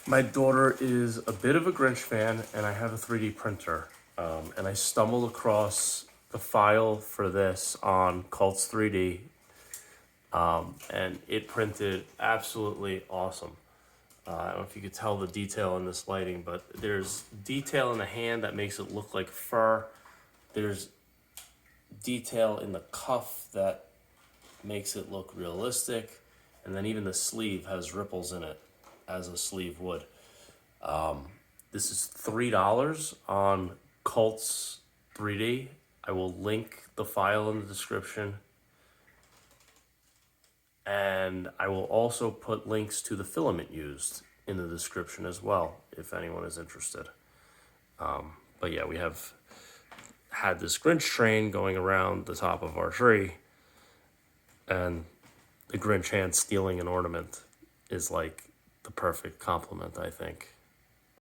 My daughter is a bit of a Grinch fan, and I have a 3D printer. And I stumbled across the file for this on Cults 3D, and it printed absolutely awesome. I don't know if you could tell the detail in this lighting, but there's detail in the hand that makes it look like fur. There's detail in the cuff that makes it look realistic. And then even the sleeve has ripples in it, as a sleeve would. This is $3 on Cults 3D. I will link the file in the description. And I will also put links to the filament used in the description as well, if anyone is interested. But yeah, we have had this Grinch train going around the top of our tree, and the Grinch Hand stealing an ornament is like the perfect compliment, I think.